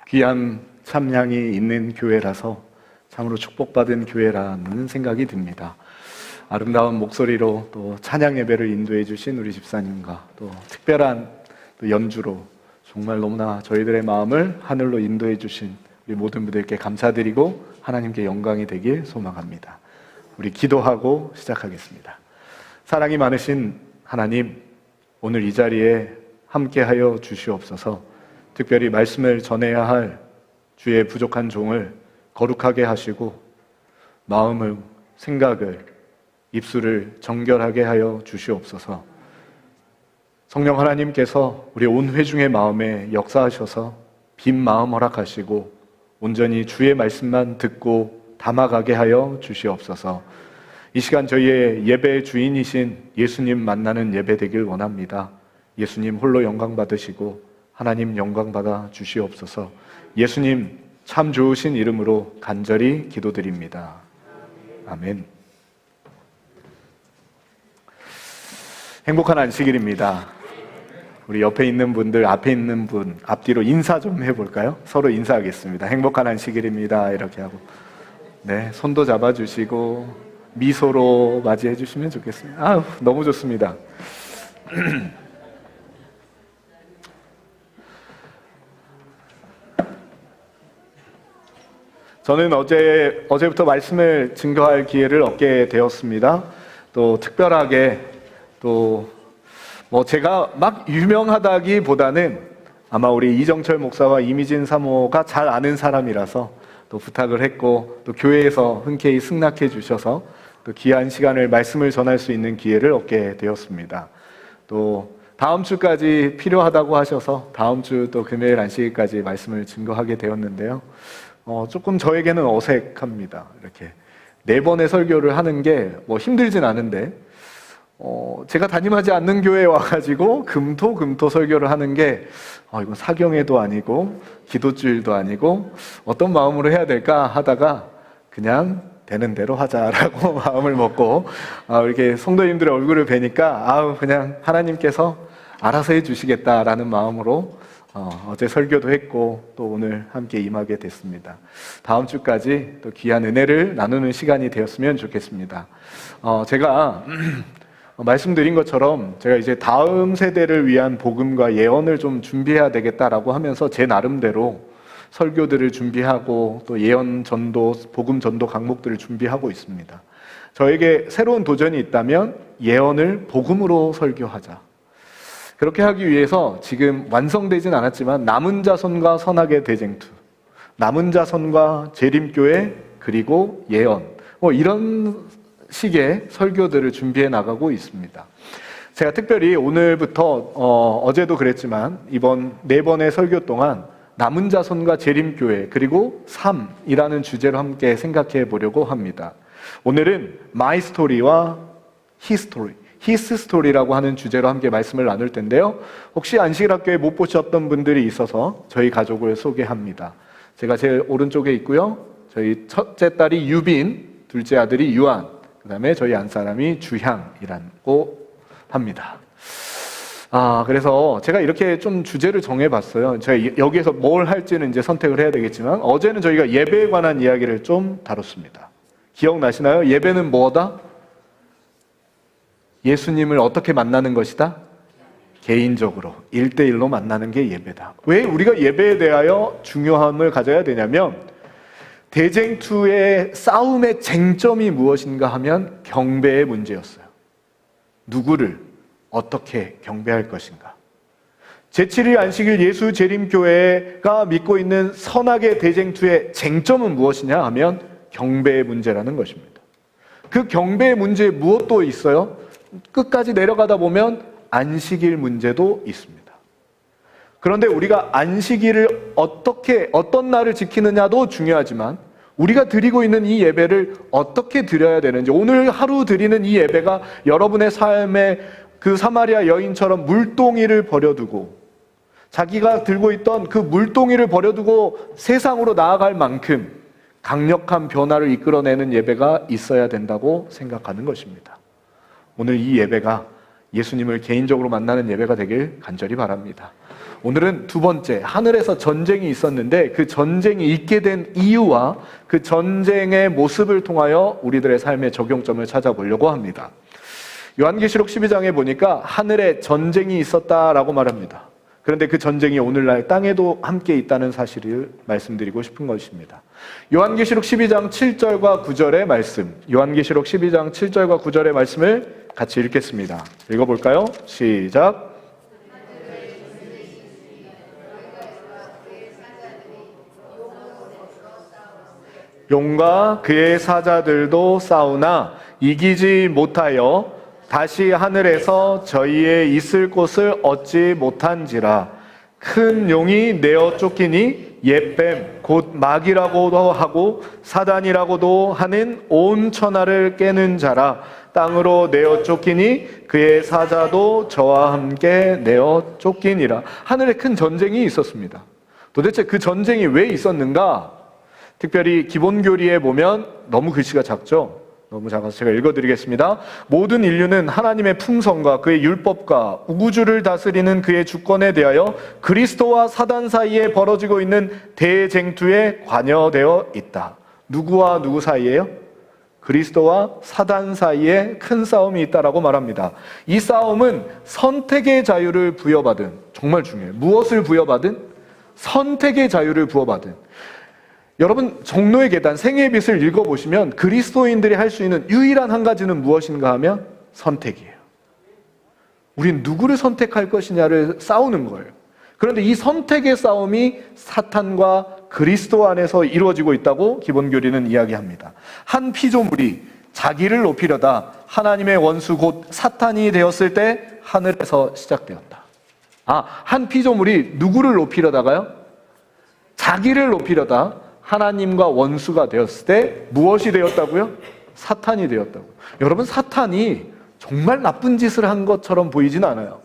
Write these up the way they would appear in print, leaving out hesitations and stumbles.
귀한 참량이 있는 교회라서 참으로 축복받은 교회라는 생각이 듭니다. 아름다운 목소리로 또 찬양 예배를 인도해 주신 우리 집사님과 또 특별한 또 연주로 정말 너무나 저희들의 마음을 하늘로 인도해 주신 우리 모든 분들께 감사드리고 하나님께 영광이 되길 소망합니다. 우리 기도하고 시작하겠습니다. 사랑이 많으신 하나님, 오늘 이 자리에 함께하여 주시옵소서. 특별히 말씀을 전해야 할 주의 부족한 종을 거룩하게 하시고 마음을, 생각을, 입술을 정결하게 하여 주시옵소서. 성령 하나님께서 우리 온 회중의 마음에 역사하셔서 빈 마음 허락하시고 온전히 주의 말씀만 듣고 담아가게 하여 주시옵소서. 이 시간 저희의 예배의 주인이신 예수님 만나는 예배 되길 원합니다. 예수님 홀로 영광 받으시고 하나님 영광 받아 주시옵소서. 예수님 참 좋으신 이름으로 간절히 기도드립니다. 아멘. 행복한 안식일입니다. 우리 옆에 있는 분들, 앞에 있는 분, 앞뒤로 인사 좀 해볼까요? 서로 인사하겠습니다. 행복한 안식일입니다. 이렇게 하고, 네, 손도 잡아주시고 미소로 맞이해 주시면 좋겠습니다. 아유, 너무 좋습니다. 저는 어제부터 말씀을 증거할 기회를 얻게 되었습니다. 또 특별하게 제가 막 유명하다기보다는 아마 우리 이정철 목사와 이미진 사모가 잘 아는 사람이라서 또 부탁을 했고 또 교회에서 흔쾌히 승낙해 주셔서 또 귀한 시간을 말씀을 전할 수 있는 기회를 얻게 되었습니다. 또 다음 주까지 필요하다고 하셔서 다음 주 또 금요일 안식일까지 말씀을 증거하게 되었는데요. 조금 저에게는 어색합니다. 이렇게 4번의 설교를 하는 게 힘들진 않은데 제가 담임하지 않는 교회에 와가지고 금토 설교를 하는 게 이건 사경회도 아니고 기도주일도 아니고 어떤 마음으로 해야 될까 하다가 그냥 되는 대로 하자라고 마음을 먹고 이렇게 성도님들의 얼굴을 뵈니까 그냥 하나님께서 알아서 해주시겠다라는 마음으로 어제 설교도 했고 또 오늘 함께 임하게 됐습니다. 다음 주까지 또 귀한 은혜를 나누는 시간이 되었으면 좋겠습니다. 제가 말씀드린 것처럼 제가 이제 다음 세대를 위한 복음과 예언을 좀 준비해야 되겠다라고 하면서 제 나름대로 설교들을 준비하고 또 예언 전도, 복음 전도 강목들을 준비하고 있습니다. 저에게 새로운 도전이 있다면 예언을 복음으로 설교하자. 그렇게 하기 위해서 지금 완성되진 않았지만 남은 자손과 선악의 대쟁투, 남은 자손과 재림교회, 그리고 예언, 이런 식의 설교들을 준비해 나가고 있습니다. 제가 특별히 오늘부터 어제도 그랬지만 이번 4번의 설교 동안 남은 자손과 재림교회 그리고 삶이라는 주제로 함께 생각해 보려고 합니다. 오늘은 My Story와 His Story, His Story라고 하는 주제로 함께 말씀을 나눌 텐데요. 혹시 안식일학교에 못 보셨던 분들이 있어서 저희 가족을 소개합니다. 제가 제일 오른쪽에 있고요. 저희 첫째 딸이 유빈, 둘째 아들이 유한, 그 다음에 저희 안사람이 주향이라고 합니다. 그래서 제가 이렇게 좀 주제를 정해봤어요. 제가 여기에서 뭘 할지는 이제 선택을 해야 되겠지만 어제는 저희가 예배에 관한 이야기를 좀 다뤘습니다. 기억나시나요? 예배는 뭐다? 예수님을 어떻게 만나는 것이다? 개인적으로 1대1로 만나는 게 예배다. 왜 우리가 예배에 대하여 중요함을 가져야 되냐면 대쟁투의 싸움의 쟁점이 무엇인가 하면 경배의 문제였어요. 누구를 어떻게 경배할 것인가. 제7일 안식일 예수 재림교회가 믿고 있는 선악의 대쟁투의 쟁점은 무엇이냐 하면 경배의 문제라는 것입니다. 그 경배의 문제에 무엇도 있어요? 끝까지 내려가다 보면 안식일 문제도 있습니다. 그런데 우리가 안식일을 어떤 날을 지키느냐도 중요하지만 우리가 드리고 있는 이 예배를 어떻게 드려야 되는지, 오늘 하루 드리는 이 예배가 여러분의 삶에 그 사마리아 여인처럼 물동이를 버려두고 자기가 들고 있던 그 물동이를 버려두고 세상으로 나아갈 만큼 강력한 변화를 이끌어내는 예배가 있어야 된다고 생각하는 것입니다. 오늘 이 예배가 예수님을 개인적으로 만나는 예배가 되길 간절히 바랍니다. 오늘은 두 번째, 하늘에서 전쟁이 있었는데 그 전쟁이 있게 된 이유와 그 전쟁의 모습을 통하여 우리들의 삶의 적용점을 찾아보려고 합니다. 요한계시록 12장에 보니까 하늘에 전쟁이 있었다라고 말합니다. 그런데 그 전쟁이 오늘날 땅에도 함께 있다는 사실을 말씀드리고 싶은 것입니다. 요한계시록 12장 7절과 9절의 말씀, 요한계시록 12장 7절과 9절의 말씀을 같이 읽겠습니다. 읽어볼까요? 시작. 용과 그의 사자들도 싸우나 이기지 못하여 다시 하늘에서 저희의 있을 곳을 얻지 못한지라. 큰 용이 내어 쫓기니 옛뱀 곧 마귀라고도 하고 사단이라고도 하는 온 천하를 깨는 자라. 땅으로 내어 쫓기니 그의 사자도 저와 함께 내어 쫓기니라. 하늘에 큰 전쟁이 있었습니다. 도대체 그 전쟁이 왜 있었는가? 특별히 기본교리에 보면 너무 글씨가 작죠? 너무 작아서 제가 읽어드리겠습니다. 모든 인류는 하나님의 품성과 그의 율법과 우주를 다스리는 그의 주권에 대하여 그리스도와 사단 사이에 벌어지고 있는 대쟁투에 관여되어 있다. 누구와 누구 사이에요? 그리스도와 사단 사이에 큰 싸움이 있다라고 말합니다. 이 싸움은 선택의 자유를 부여받은, 정말 중요해요. 무엇을 부여받은? 선택의 자유를 부여받은. 여러분, 종로의 계단, 생애의 빛을 읽어보시면 그리스도인들이 할 수 있는 유일한 한 가지는 무엇인가 하면 선택이에요. 우린 누구를 선택할 것이냐를 싸우는 거예요. 그런데 이 선택의 싸움이 사탄과 그리스도 안에서 이루어지고 있다고 기본교리는 이야기합니다. 한 피조물이 자기를 높이려다 하나님의 원수 곧 사탄이 되었을 때 하늘에서 시작되었다. 한 피조물이 누구를 높이려다가요? 자기를 높이려다 하나님과 원수가 되었을 때 무엇이 되었다고요? 사탄이 되었다고요. 여러분, 사탄이 정말 나쁜 짓을 한 것처럼 보이진 않아요.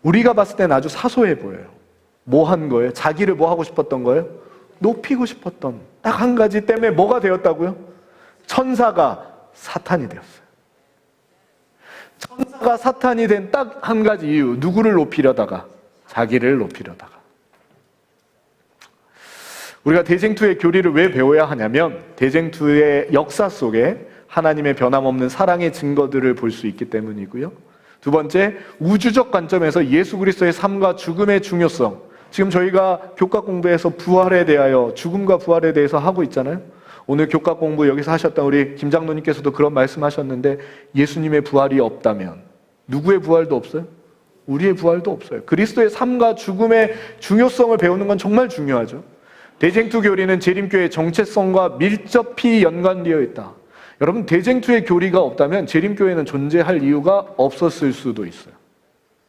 우리가 봤을 때는 아주 사소해 보여요. 뭐 한 거예요? 자기를 뭐 하고 싶었던 거예요? 높이고 싶었던 딱 한 가지 때문에 뭐가 되었다고요? 천사가 사탄이 되었어요. 천사가 사탄이 된 딱 한 가지 이유, 누구를 높이려다가? 자기를 높이려다가. 우리가 대쟁투의 교리를 왜 배워야 하냐면 대쟁투의 역사 속에 하나님의 변함없는 사랑의 증거들을 볼 수 있기 때문이고요. 두 번째, 우주적 관점에서 예수 그리스도의 삶과 죽음의 중요성. 지금 저희가 교과 공부에서 부활에 대하여, 죽음과 부활에 대해서 하고 있잖아요. 오늘 교과 공부 여기서 하셨던 우리 김 장로님께서도 그런 말씀하셨는데 예수님의 부활이 없다면 누구의 부활도 없어요? 우리의 부활도 없어요. 그리스도의 삶과 죽음의 중요성을 배우는 건 정말 중요하죠. 대쟁투 교리는 재림교회의 정체성과 밀접히 연관되어 있다. 여러분, 대쟁투의 교리가 없다면 재림교회는 존재할 이유가 없었을 수도 있어요.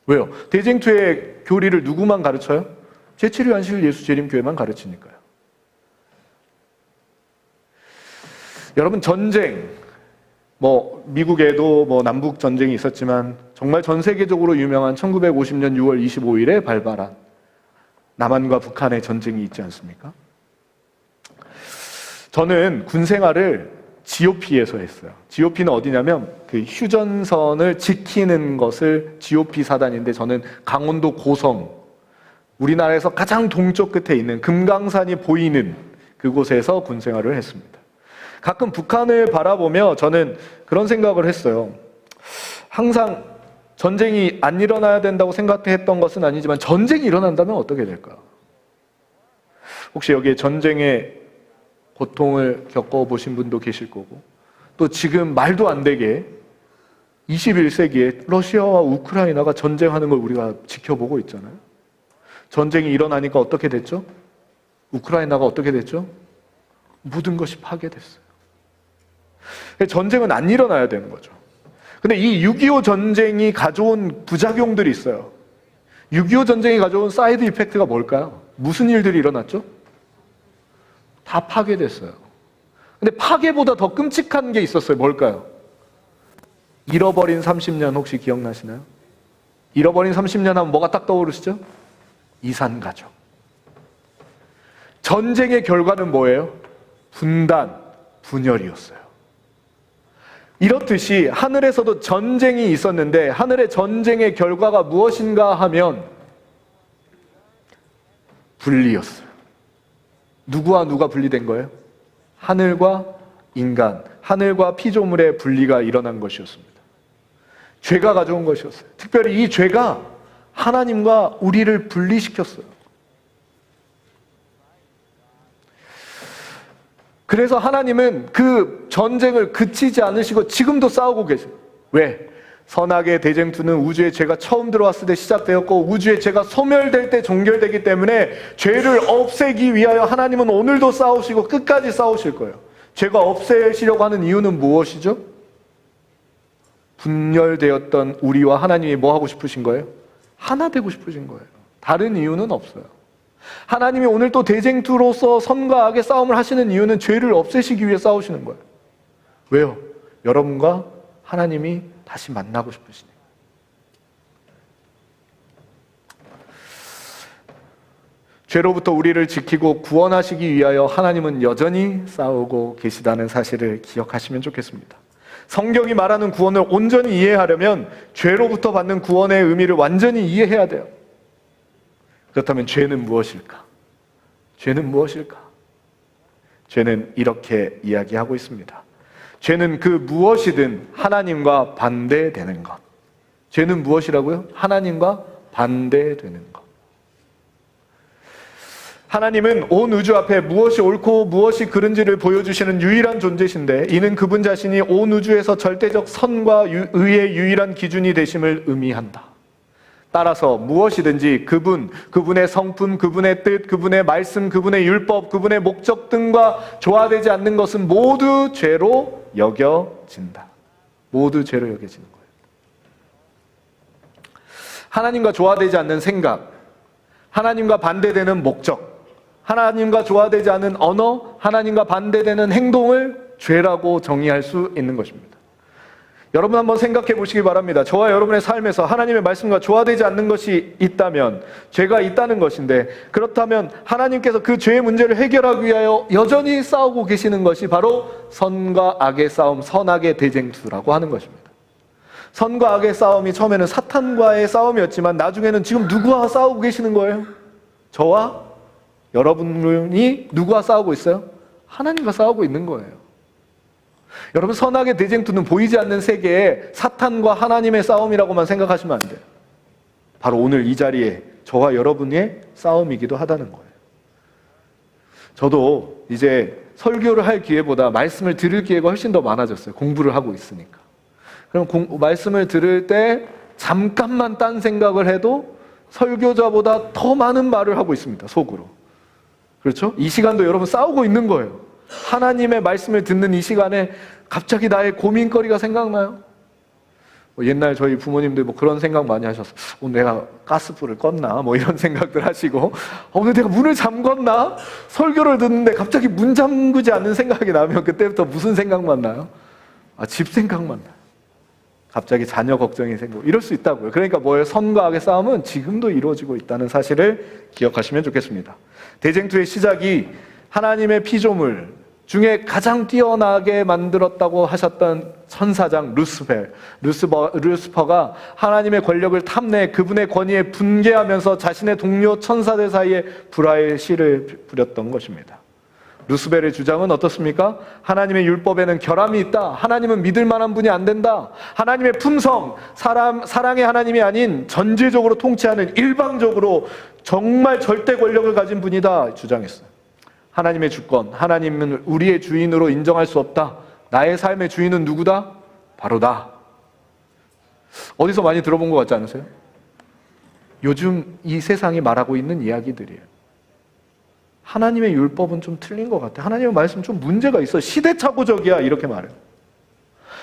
왜요? 대쟁투의 교리를 누구만 가르쳐요? 제7위 안실 예수 재림교회만 가르치니까요. 여러분, 전쟁, 미국에도 남북 전쟁이 있었지만 정말 전 세계적으로 유명한 1950년 6월 25일에 발발한 남한과 북한의 전쟁이 있지 않습니까? 저는 군 생활을 GOP에서 했어요. GOP는 어디냐면 그 휴전선을 지키는 것을 GOP 사단인데 저는 강원도 고성, 우리나라에서 가장 동쪽 끝에 있는 금강산이 보이는 그곳에서 군 생활을 했습니다. 가끔 북한을 바라보며 저는 그런 생각을 했어요. 항상 전쟁이 안 일어나야 된다고 생각했던 것은 아니지만 전쟁이 일어난다면 어떻게 될까? 혹시 여기에 전쟁의 고통을 겪어보신 분도 계실 거고, 또 지금 말도 안 되게 21세기에 러시아와 우크라이나가 전쟁하는 걸 우리가 지켜보고 있잖아요. 전쟁이 일어나니까 어떻게 됐죠? 우크라이나가 어떻게 됐죠? 모든 것이 파괴됐어요. 전쟁은 안 일어나야 되는 거죠. 근데 이 6.25 전쟁이 가져온 부작용들이 있어요. 6.25 전쟁이 가져온 사이드 이펙트가 뭘까요? 무슨 일들이 일어났죠? 다 파괴됐어요. 근데 파괴보다 더 끔찍한 게 있었어요. 뭘까요? 잃어버린 30년 혹시 기억나시나요? 잃어버린 30년 하면 뭐가 딱 떠오르시죠? 이산가족. 전쟁의 결과는 뭐예요? 분단, 분열이었어요. 이렇듯이 하늘에서도 전쟁이 있었는데 하늘의 전쟁의 결과가 무엇인가 하면 분리였어요. 누구와 누가 분리된 거예요? 하늘과 인간, 하늘과 피조물의 분리가 일어난 것이었습니다. 죄가 가져온 것이었어요. 특별히 이 죄가 하나님과 우리를 분리시켰어요. 그래서 하나님은 그 전쟁을 그치지 않으시고 지금도 싸우고 계세요. 왜? 선악의 대쟁투는 우주에 죄가 처음 들어왔을 때 시작되었고 우주에 죄가 소멸될 때 종결되기 때문에 죄를 없애기 위하여 하나님은 오늘도 싸우시고 끝까지 싸우실 거예요. 죄가 없애시려고 하는 이유는 무엇이죠? 분열되었던 우리와 하나님이 뭐 하고 싶으신 거예요? 하나 되고 싶으신 거예요. 다른 이유는 없어요. 하나님이 오늘 또 대쟁투로서 선과 악의 싸움을 하시는 이유는 죄를 없애시기 위해 싸우시는 거예요. 왜요? 여러분과 하나님이 다시 만나고 싶으시네요. 죄로부터 우리를 지키고 구원하시기 위하여 하나님은 여전히 싸우고 계시다는 사실을 기억하시면 좋겠습니다. 성경이 말하는 구원을 온전히 이해하려면 죄로부터 받는 구원의 의미를 완전히 이해해야 돼요. 그렇다면 죄는 무엇일까? 죄는 무엇일까? 죄는 이렇게 이야기하고 있습니다. 죄는 그 무엇이든 하나님과 반대되는 것. 죄는 무엇이라고요? 하나님과 반대되는 것. 하나님은 온 우주 앞에 무엇이 옳고 무엇이 그른지를 보여주시는 유일한 존재신데 이는 그분 자신이 온 우주에서 절대적 선과 의의 유일한 기준이 되심을 의미한다. 따라서 무엇이든지 그분의 성품, 그분의 뜻, 그분의 말씀, 그분의 율법, 그분의 목적 등과 조화되지 않는 것은 모두 죄로 여겨진다. 모두 죄로 여겨지는 거예요. 하나님과 조화되지 않는 생각, 하나님과 반대되는 목적, 하나님과 조화되지 않은 언어, 하나님과 반대되는 행동을 죄라고 정의할 수 있는 것입니다. 여러분 한번 생각해 보시기 바랍니다. 저와 여러분의 삶에서 하나님의 말씀과 조화되지 않는 것이 있다면 죄가 있다는 것인데 그렇다면 하나님께서 그 죄의 문제를 해결하기 위하여 여전히 싸우고 계시는 것이 바로 선과 악의 싸움, 선악의 대쟁투라고 하는 것입니다. 선과 악의 싸움이 처음에는 사탄과의 싸움이었지만 나중에는 지금 누구와 싸우고 계시는 거예요? 저와 여러분이 누구와 싸우고 있어요? 하나님과 싸우고 있는 거예요. 여러분 선악의 대쟁투는 보이지 않는 세계에 사탄과 하나님의 싸움이라고만 생각하시면 안 돼요. 바로 오늘 이 자리에 저와 여러분의 싸움이기도 하다는 거예요. 저도 이제 설교를 할 기회보다 말씀을 들을 기회가 훨씬 더 많아졌어요. 공부를 하고 있으니까. 그럼 말씀을 들을 때 잠깐만 딴 생각을 해도 설교자보다 더 많은 말을 하고 있습니다. 속으로. 그렇죠? 이 시간도 여러분 싸우고 있는 거예요. 하나님의 말씀을 듣는 이 시간에 갑자기 나의 고민거리가 생각나요? 옛날 저희 부모님들 그런 생각 많이 하셨어요. 오늘 내가 가스불을 껐나? 이런 생각들 하시고 오늘 내가 문을 잠궜나? 설교를 듣는데 갑자기 문 잠그지 않는 생각이 나면 그때부터 무슨 생각만 나요? 집 생각만 나요. 갑자기 자녀 걱정이 생기고 이럴 수 있다고요. 그러니까 선과 악의 싸움은 지금도 이루어지고 있다는 사실을 기억하시면 좋겠습니다. 대쟁투의 시작이 하나님의 피조물 중에 가장 뛰어나게 만들었다고 하셨던 천사장 루스퍼가 하나님의 권력을 탐내 그분의 권위에 분개하면서 자신의 동료 천사들 사이에 불화의 씨를 뿌렸던 것입니다. 루스벨의 주장은 어떻습니까? 하나님의 율법에는 결함이 있다. 하나님은 믿을 만한 분이 안 된다. 하나님의 품성, 사랑의 하나님이 아닌 전제적으로 통치하는 일방적으로 정말 절대 권력을 가진 분이다 주장했어요. 하나님의 주권, 하나님은 우리의 주인으로 인정할 수 없다. 나의 삶의 주인은 누구다? 바로 나. 어디서 많이 들어본 것 같지 않으세요? 요즘 이 세상이 말하고 있는 이야기들이에요. 하나님의 율법은 좀 틀린 것 같아. 하나님의 말씀 좀 문제가 있어. 시대착오적이야. 이렇게 말해요.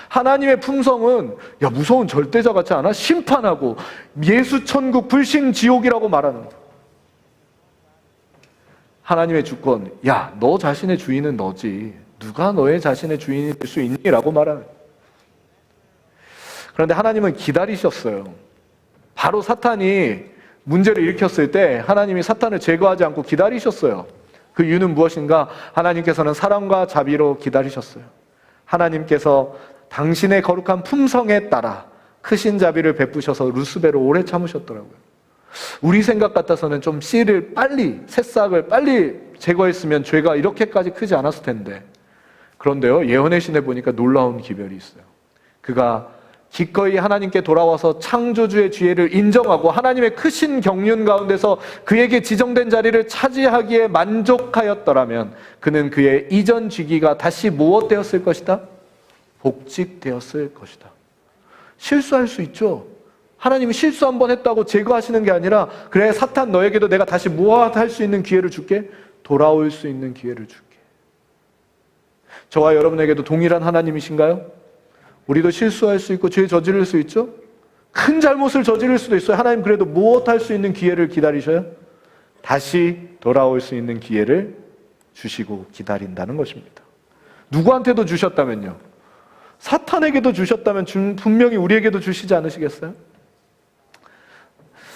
하나님의 품성은 무서운 절대자 같지 않아? 심판하고 예수천국 불신지옥이라고 말하는 거예요. 하나님의 주권, 너 자신의 주인은 너지. 누가 너의 자신의 주인이 될 수 있니? 라고 말하는 거예요. 그런데 하나님은 기다리셨어요. 바로 사탄이 문제를 일으켰을 때 하나님이 사탄을 제거하지 않고 기다리셨어요. 그 이유는 무엇인가? 하나님께서는 사랑과 자비로 기다리셨어요. 하나님께서 당신의 거룩한 품성에 따라 크신 자비를 베푸셔서 루스벨을 오래 참으셨더라고요. 우리 생각 같아서는 좀 씨를 빨리, 새싹을 빨리 제거했으면 죄가 이렇게까지 크지 않았을 텐데. 그런데요, 예언의 신에 보니까 놀라운 기별이 있어요. 그가 기꺼이 하나님께 돌아와서 창조주의 지혜를 인정하고 하나님의 크신 경륜 가운데서 그에게 지정된 자리를 차지하기에 만족하였더라면 그는 그의 이전 직위가 다시 무엇되었을 것이다? 복직되었을 것이다. 실수할 수 있죠. 하나님이 실수 한번 했다고 제거하시는 게 아니라, 그래 사탄 너에게도 내가 다시 무엇할 수 있는 기회를 줄게. 돌아올 수 있는 기회를 줄게. 저와 여러분에게도 동일한 하나님이신가요? 우리도 실수할 수 있고 죄 저지를 수 있죠? 큰 잘못을 저지를 수도 있어요. 하나님 그래도 무엇 할 수 있는 기회를 기다리셔요? 다시 돌아올 수 있는 기회를 주시고 기다린다는 것입니다. 누구한테도 주셨다면요? 사탄에게도 주셨다면 분명히 우리에게도 주시지 않으시겠어요?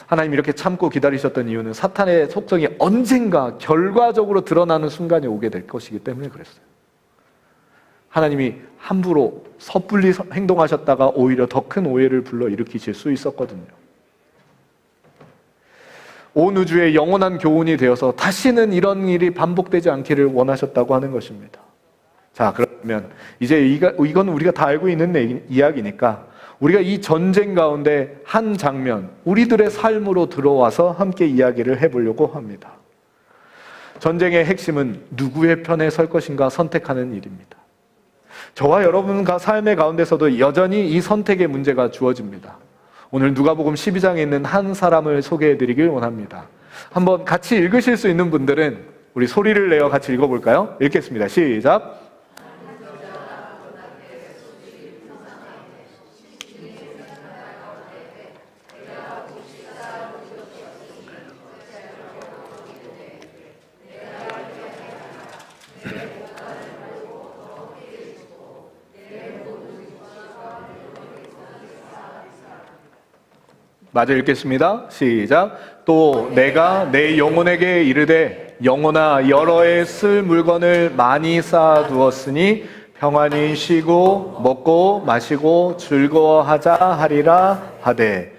하나님 이렇게 참고 기다리셨던 이유는 사탄의 속성이 언젠가 결과적으로 드러나는 순간이 오게 될 것이기 때문에 그랬어요. 하나님이 함부로 섣불리 행동하셨다가 오히려 더 큰 오해를 불러일으키실 수 있었거든요. 온 우주의 영원한 교훈이 되어서 다시는 이런 일이 반복되지 않기를 원하셨다고 하는 것입니다. 자, 그러면 이제 이건 우리가 다 알고 있는 이야기니까 우리가 이 전쟁 가운데 한 장면, 우리들의 삶으로 들어와서 함께 이야기를 해보려고 합니다. 전쟁의 핵심은 누구의 편에 설 것인가 선택하는 일입니다. 저와 여러분과 삶의 가운데서도 여전히 이 선택의 문제가 주어집니다. 오늘 누가복음 12장에 있는 한 사람을 소개해드리길 원합니다. 한번 같이 읽으실 수 있는 분들은 우리 소리를 내어 같이 읽어볼까요? 읽겠습니다. 시작. 마저 읽겠습니다. 시작. 또 내가 내 영혼에게 이르되 영혼아 여러 해 쓸 물건을 많이 쌓아두었으니 평안히 쉬고 먹고 마시고 즐거워하자 하리라 하되.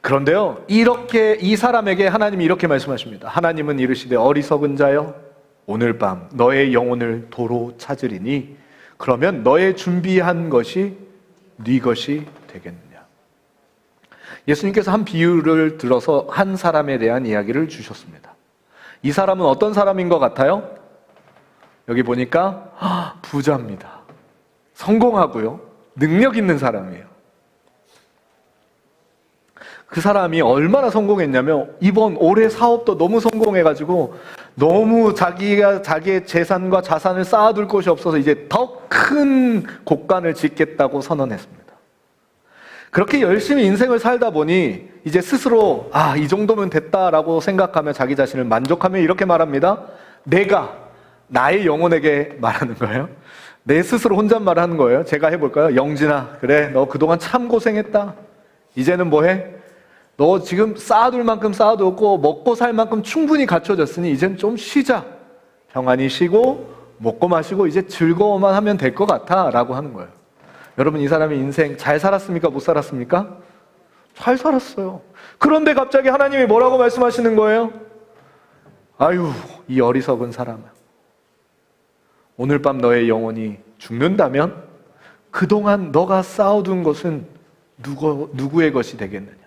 그런데요, 이렇게 이 사람에게 하나님이 이렇게 말씀하십니다. 하나님은 이르시되 어리석은 자여 오늘 밤 너의 영혼을 도로 찾으리니 그러면 너의 준비한 것이 네 것이 되겠느냐. 예수님께서 한 비유를 들어서 한 사람에 대한 이야기를 주셨습니다. 이 사람은 어떤 사람인 것 같아요? 여기 보니까 부자입니다. 성공하고요, 능력 있는 사람이에요. 그 사람이 얼마나 성공했냐면 이번 올해 사업도 너무 성공해가지고 너무 자기의 재산과 자산을 쌓아둘 곳이 없어서 이제 더 큰 곳간을 짓겠다고 선언했습니다. 그렇게 열심히 인생을 살다 보니 이제 스스로 이 정도면 됐다라고 생각하며 자기 자신을 만족하며 이렇게 말합니다. 내가 나의 영혼에게 말하는 거예요. 내 스스로 혼잣말을 하는 거예요. 제가 해볼까요? 영진아, 그래 너 그동안 참 고생했다. 이제는 뭐해? 너 지금 쌓아둘 만큼 쌓아두었고 먹고 살 만큼 충분히 갖춰졌으니 이젠 좀 쉬자. 평안히 쉬고 먹고 마시고 이제 즐거워만 하면 될 것 같아 라고 하는 거예요. 여러분, 이 사람의 인생 잘 살았습니까? 못 살았습니까? 잘 살았어요. 그런데 갑자기 하나님이 뭐라고 말씀하시는 거예요? 아유, 이 어리석은 사람아, 오늘 밤 너의 영혼이 죽는다면 그동안 너가 쌓아둔 것은 누구의 것이 되겠느냐.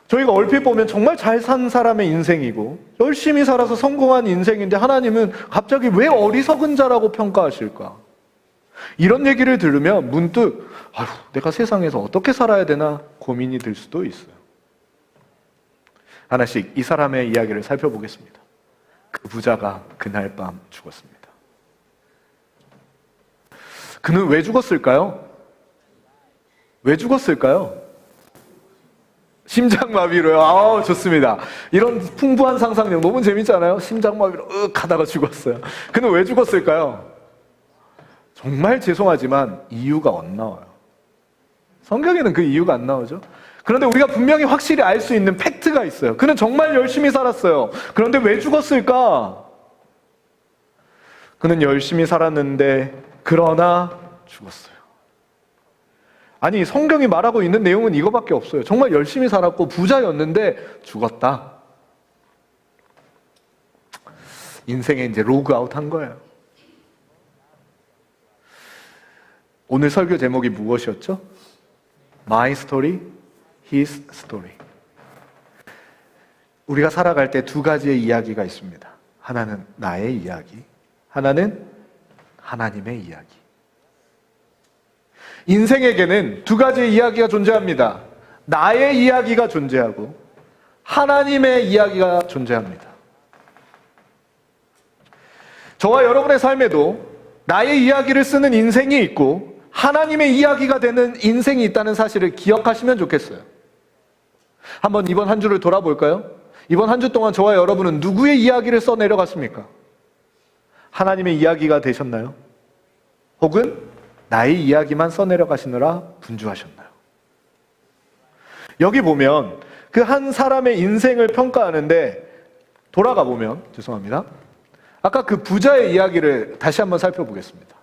저희가 얼핏 보면 정말 잘 산 사람의 인생이고 열심히 살아서 성공한 인생인데 하나님은 갑자기 왜 어리석은 자라고 평가하실까? 이런 얘기를 들으면 문득 내가 세상에서 어떻게 살아야 되나 고민이 들 수도 있어요. 하나씩 이 사람의 이야기를 살펴보겠습니다. 그 부자가 그날 밤 죽었습니다. 그는 왜 죽었을까요? 왜 죽었을까요? 심장마비로요. 좋습니다. 이런 풍부한 상상력 너무 재밌잖아요. 심장마비로 하다가 죽었어요. 그는 왜 죽었을까요? 정말 죄송하지만 이유가 안 나와요. 성경에는 그 이유가 안 나오죠. 그런데 우리가 분명히 확실히 알 수 있는 팩트가 있어요. 그는 정말 열심히 살았어요. 그런데 왜 죽었을까? 그는 열심히 살았는데 그러나 죽었어요. 아니, 성경이 말하고 있는 내용은 이거밖에 없어요. 정말 열심히 살았고 부자였는데 죽었다. 인생에 이제 로그아웃 한 거예요. 오늘 설교 제목이 무엇이었죠? My story, his story. 우리가 살아갈 때 두 가지의 이야기가 있습니다. 하나는 나의 이야기, 하나는 하나님의 이야기. 인생에게는 두 가지의 이야기가 존재합니다. 나의 이야기가 존재하고 하나님의 이야기가 존재합니다. 저와 여러분의 삶에도 나의 이야기를 쓰는 인생이 있고 하나님의 이야기가 되는 인생이 있다는 사실을 기억하시면 좋겠어요. 한번 이번 한 주를 돌아볼까요? 이번 한 주 동안 저와 여러분은 누구의 이야기를 써내려갔습니까? 하나님의 이야기가 되셨나요? 혹은 나의 이야기만 써내려가시느라 분주하셨나요? 여기 보면 그 한 사람의 인생을 평가하는데 돌아가 보면, 죄송합니다, 아까 그 부자의 이야기를 다시 한번 살펴보겠습니다.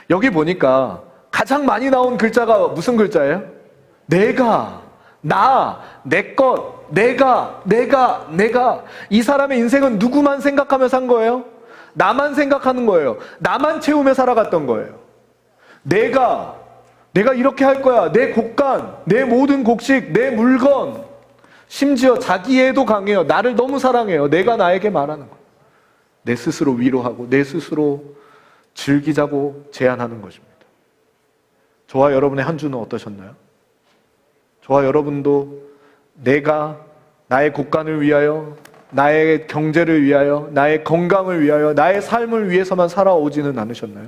여기 보니까 가장 많이 나온 글자가 무슨 글자예요? 내가, 나, 내 것, 내가. 이 사람의 인생은 누구만 생각하며 산 거예요? 나만 생각하는 거예요. 나만 채우며 살아갔던 거예요. 내가 이렇게 할 거야. 내 곡간, 내 모든 곡식, 내 물건. 심지어 자기애도 강해요. 나를 너무 사랑해요. 내가 나에게 말하는 거예요. 내 스스로 위로하고 내 스스로 즐기자고 제안하는 것입니다. 저와 여러분의 한 주는 어떠셨나요? 저와 여러분도 내가 나의 곡간을 위하여, 나의 경제를 위하여, 나의 건강을 위하여, 나의 삶을 위해서만 살아오지는 않으셨나요?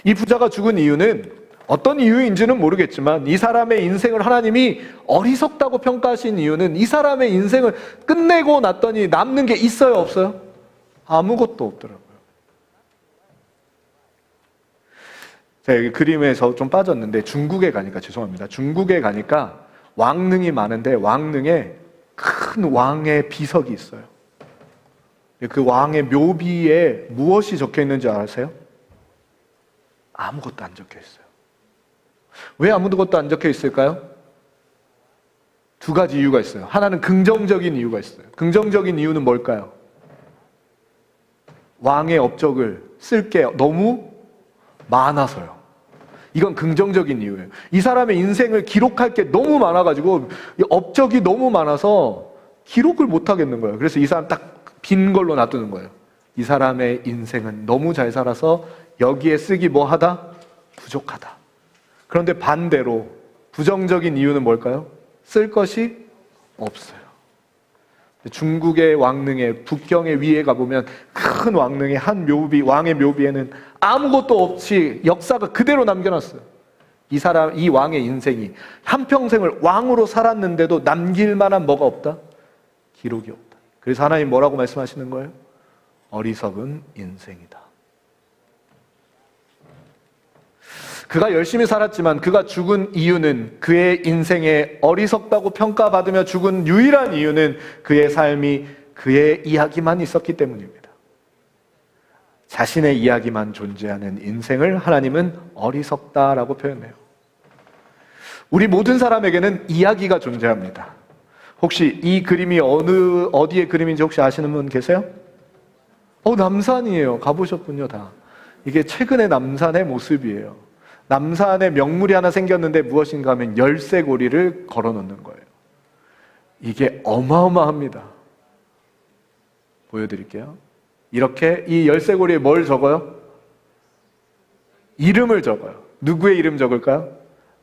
이 부자가 죽은 이유는 어떤 이유인지는 모르겠지만 이 사람의 인생을 하나님이 어리석다고 평가하신 이유는 이 사람의 인생을 끝내고 났더니 남는 게 있어요, 없어요? 아무것도 없더라고요. 제가 여기 그림에서 좀 빠졌는데 중국에 가니까, 죄송합니다, 중국에 가니까 왕릉이 많은데 왕릉에 큰 왕의 비석이 있어요. 그 왕의 묘비에 무엇이 적혀 있는지 아세요? 아무것도 안 적혀 있어요. 왜 아무것도 안 적혀 있을까요? 두 가지 이유가 있어요. 하나는 긍정적인 이유가 있어요. 긍정적인 이유는 뭘까요? 왕의 업적을 쓸 게 너무 많아서요. 이건 긍정적인 이유예요. 이 사람의 인생을 기록할 게 너무 많아가지고 업적이 너무 많아서 기록을 못 하겠는 거예요. 그래서 이 사람 딱 빈 걸로 놔두는 거예요. 이 사람의 인생은 너무 잘 살아서 여기에 쓰기 뭐하다? 부족하다. 그런데 반대로 부정적인 이유는 뭘까요? 쓸 것이 없어요. 중국의 왕릉에, 북경의 위에 가보면 큰 왕릉의 한 묘비, 왕의 묘비에는 아무것도 없이 역사가 그대로 남겨놨어요. 이 왕의 인생이 한평생을 왕으로 살았는데도 남길 만한 뭐가 없다? 기록이 없다. 그래서 하나님 뭐라고 말씀하시는 거예요? 어리석은 인생이다. 그가 열심히 살았지만 그가 죽은 이유는, 그의 인생에 어리석다고 평가받으며 죽은 유일한 이유는 그의 삶이 그의 이야기만 있었기 때문입니다. 자신의 이야기만 존재하는 인생을 하나님은 어리석다라고 표현해요. 우리 모든 사람에게는 이야기가 존재합니다. 혹시 이 그림이 어디의 그림인지 혹시 아시는 분 계세요? 남산이에요. 가보셨군요, 다. 이게 최근의 남산의 모습이에요. 남산에 명물이 하나 생겼는데 무엇인가 하면 열쇠고리를 걸어놓는 거예요. 이게 어마어마합니다. 보여드릴게요. 이렇게 이 열쇠고리에 뭘 적어요? 이름을 적어요. 누구의 이름 적을까요?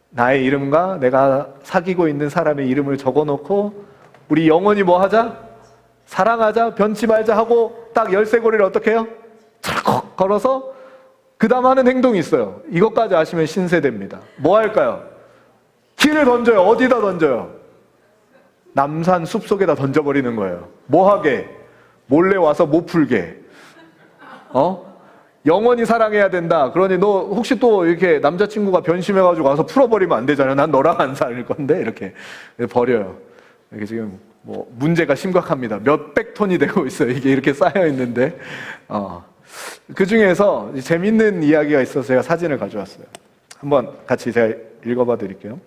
나의 이름과 내가 사귀고 있는 사람의 이름을 적어놓고 우리 영원히 뭐 하자? 사랑하자, 변치 말자 하고 딱 열쇠고리를 어떻게 해요? 찰컥 걸어서 그 다음 하는 행동이 있어요. 이것까지 아시면 신세대입니다. 뭐 할까요? 키를 던져요. 어디다 던져요? 남산 숲속에다 던져버리는 거예요. 뭐 하게? 몰래 와서 못 풀게. 영원히 사랑해야 된다. 그러니 너 혹시 또 이렇게 남자친구가 변심해가지고 와서 풀어버리면 안 되잖아요. 난 너랑 안 살 건데. 이렇게 버려요. 이게 지금 뭐 문제가 심각합니다. 몇백 톤이 되고 있어요. 이게 이렇게 쌓여 있는데. 그 중에서 재밌는 이야기가 있어서 제가 사진을 가져왔어요. 한번 같이 제가 읽어봐 드릴게요.